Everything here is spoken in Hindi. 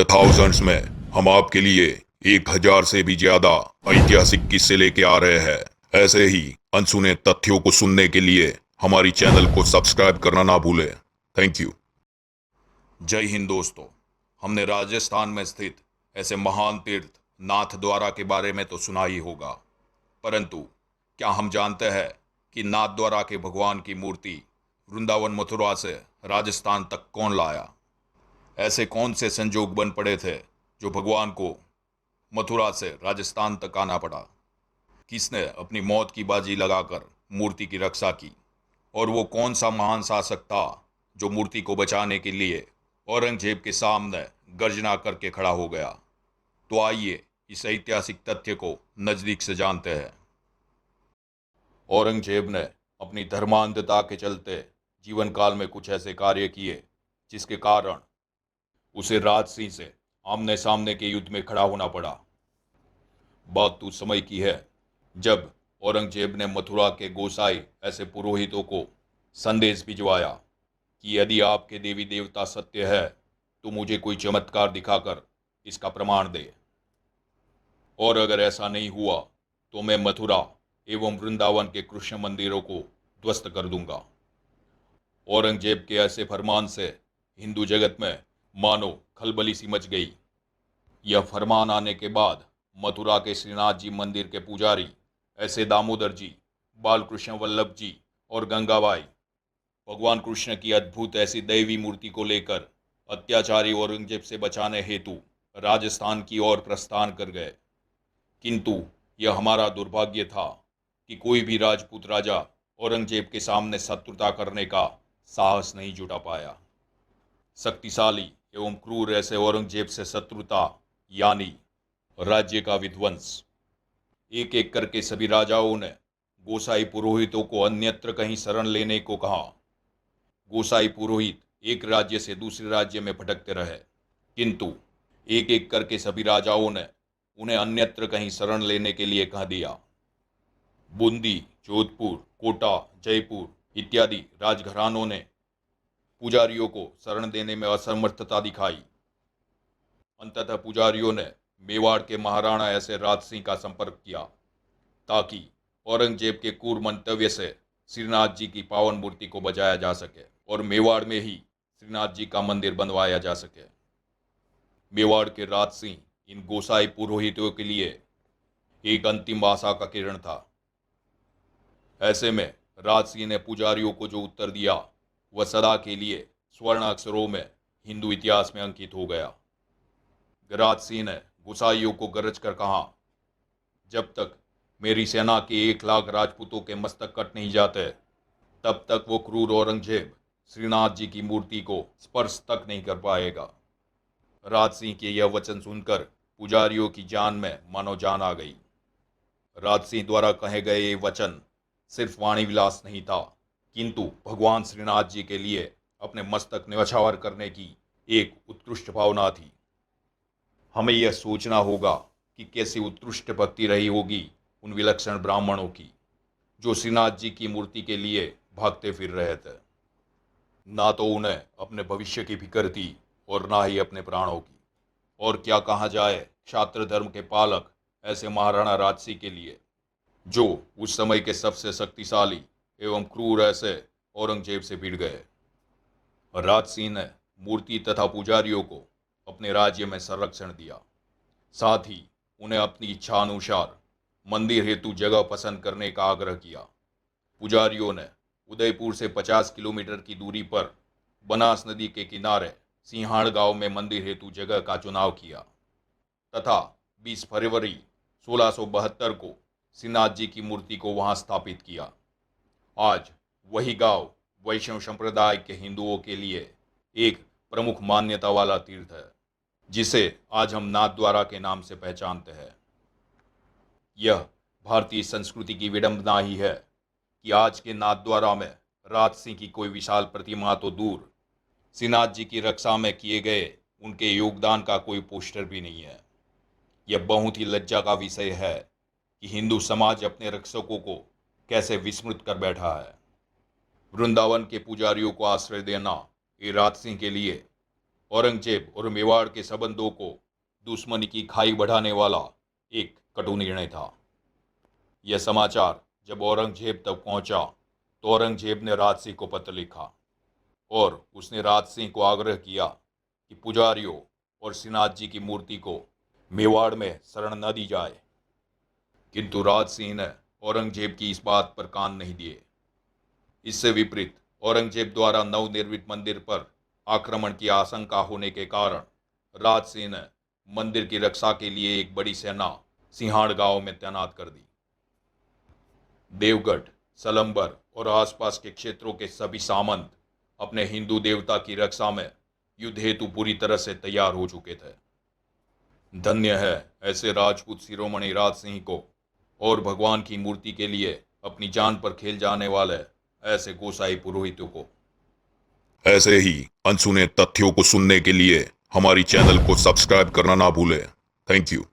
थाउजेंड्स में हम आपके लिए 1000 से भी ज्यादा ऐतिहासिक किस्से लेके आ रहे हैं। ऐसे ही अनसुने तथ्यों को सुनने के लिए हमारी चैनल को सब्सक्राइब करना ना भूलें। Thank you. जय हिंद दोस्तों। हमने राजस्थान में स्थित ऐसे महान तीर्थ नाथ द्वारा के बारे में तो सुना ही होगा, परंतु क्या हम जानते हैं कि नाथ द्वारा के भगवान की मूर्ति वृंदावन मथुरा से राजस्थान तक कौन लाया? ऐसे कौन से संजोग बन पड़े थे जो भगवान को मथुरा से राजस्थान तक आना पड़ा? किसने अपनी मौत की बाजी लगाकर मूर्ति की रक्षा की? और वो कौन सा महान शासक था जो मूर्ति को बचाने के लिए औरंगजेब के सामने गर्जना करके खड़ा हो गया? तो आइए इस ऐतिहासिक तथ्य को नजदीक से जानते हैं। औरंगजेब ने अपनी धर्मांधता के चलते जीवन काल में कुछ ऐसे कार्य किए जिसके कारण उसे राजसिंह से आमने सामने के युद्ध में खड़ा होना पड़ा। बात उस समय की है जब औरंगजेब ने मथुरा के गोसाई ऐसे पुरोहितों को संदेश भिजवाया कि यदि आपके देवी देवता सत्य है तो मुझे कोई चमत्कार दिखाकर इसका प्रमाण दे, और अगर ऐसा नहीं हुआ तो मैं मथुरा एवं वृंदावन के कृष्ण मंदिरों को ध्वस्त कर दूंगा। औरंगजेब के ऐसे फरमान से हिंदू जगत में मानो खलबली सी मच गई। यह फरमान आने के बाद मथुरा के श्रीनाथ जी मंदिर के पुजारी ऐसे दामोदर जी, बालकृष्ण वल्लभ जी और गंगाबाई भगवान कृष्ण की अद्भुत ऐसी दैवी मूर्ति को लेकर अत्याचारी औरंगजेब से बचाने हेतु राजस्थान की ओर प्रस्थान कर गए। किंतु यह हमारा दुर्भाग्य था कि कोई भी राजपूत राजा औरंगजेब के सामने शत्रुता करने का साहस नहीं जुटा पाया। शक्तिशाली एवं क्रूर ऐसे औरंगजेब से शत्रुता यानी राज्य का विध्वंस। एक एक करके सभी राजाओं ने गोसाई पुरोहितों को अन्यत्र कहीं शरण लेने को कहा। गोसाई पुरोहित एक राज्य से दूसरे राज्य में भटकते रहे, किंतु एक एक करके सभी राजाओं ने उन्हें अन्यत्र कहीं शरण लेने के लिए कह दिया। बूंदी, जोधपुर, कोटा, जयपुर इत्यादि राजघरानों ने पुजारियों को शरण देने में असमर्थता दिखाई। अंततः पुजारियों ने मेवाड़ के महाराणा ऐसे राज सिंह का संपर्क किया ताकि औरंगजेब के क्रूर मंतव्य से श्रीनाथ जी की पावन मूर्ति को बचाया जा सके और मेवाड़ में ही श्रीनाथ जी का मंदिर बनवाया जा सके। मेवाड़ के राज सिंह इन गोसाई पुरोहितों के लिए एक अंतिम आशा का किरण था। ऐसे में राज सिंह ने पुजारियों को जो उत्तर दिया वह सदा के लिए स्वर्ण अक्षरों में हिंदू इतिहास में अंकित हो गया। राज सिंह ने गोसाइयों को गरज कर कहा, जब तक मेरी सेना के 1 लाख राजपूतों के मस्तक कट नहीं जाते तब तक वो क्रूर औरंगजेब श्रीनाथ जी की मूर्ति को स्पर्श तक नहीं कर पाएगा। राज सिंह के यह वचन सुनकर पुजारियों की जान में मानो जान आ गई। राज सिंह द्वारा कहे गए ये वचन सिर्फ वाणी विलास नहीं था, किंतु भगवान श्रीनाथ जी के लिए अपने मस्तक न्यौछावर करने की एक उत्कृष्ट भावना थी। हमें यह सोचना होगा कि कैसी उत्कृष्ट भक्ति रही होगी उन विलक्षण ब्राह्मणों की जो श्रीनाथ जी की मूर्ति के लिए भागते फिर रहे थे। ना तो उन्हें अपने भविष्य की फिक्र थी और ना ही अपने प्राणों की। और क्या कहा जाए क्षात्र धर्म के पालक ऐसे महाराणा राजसिंह के लिए, जो उस समय के सबसे शक्तिशाली एवं क्रूर ऐसे औरंगजेब से भिड़ गए। राज सिंह ने मूर्ति तथा पुजारियों को अपने राज्य में संरक्षण दिया, साथ ही उन्हें अपनी इच्छा अनुसार मंदिर हेतु जगह पसंद करने का आग्रह किया। पुजारियों ने उदयपुर से 50 किलोमीटर की दूरी पर बनास नदी के किनारे सिंहाड़ गांव में मंदिर हेतु जगह का चुनाव किया तथा 20 फरवरी 1672 को श्रीनाथ जी की मूर्ति को वहां स्थापित किया। आज वही गांव वैष्णव संप्रदाय के हिंदुओं के लिए एक प्रमुख मान्यता वाला तीर्थ है, जिसे आज हम नाथ द्वारा के नाम से पहचानते हैं। यह भारतीय संस्कृति की विडंबना ही है कि आज के नाथ द्वारा में राज सिंह की कोई विशाल प्रतिमा तो दूर, श्रीनाथ जी की रक्षा में किए गए उनके योगदान का कोई पोस्टर भी नहीं है। यह बहुत ही लज्जा का विषय है कि हिंदू समाज अपने रक्षकों को कैसे विस्मृत कर बैठा है। वृंदावन के पुजारियों को आश्रय देना ये राज सिंह के लिए औरंगजेब और मेवाड़ के संबंधों को दुश्मनी की खाई बढ़ाने वाला एक कटु निर्णय था। यह समाचार जब औरंगजेब तक पहुंचा तो औरंगजेब ने राज सिंह को पत्र लिखा और उसने राज सिंह को आग्रह किया कि पुजारियों और श्रीनाथ जी की मूर्ति को मेवाड़ में शरण न दी जाए। किंतु राज सिंह ने औरंगजेब की इस बात पर कान नहीं दिए। इससे विपरीत औरंगजेब द्वारा नवनिर्मित मंदिर पर आक्रमण की आशंका होने के कारण राज सिंह ने मंदिर की रक्षा के लिए एक बड़ी सेना सिंहाड़ गांव में तैनात कर दी। देवगढ़, सलंबर और आसपास के क्षेत्रों के सभी सामंत अपने हिंदू देवता की रक्षा में युद्ध हेतु पूरी तरह से तैयार हो चुके थे। धन्य है ऐसे राजपूत शिरोमणि राज सिंह को और भगवान की मूर्ति के लिए अपनी जान पर खेल जाने वाले ऐसे गोसाई पुरोहितों को। ऐसे ही अनसुने तथ्यों को सुनने के लिए हमारी चैनल को सब्सक्राइब करना ना भूलें। Thank you.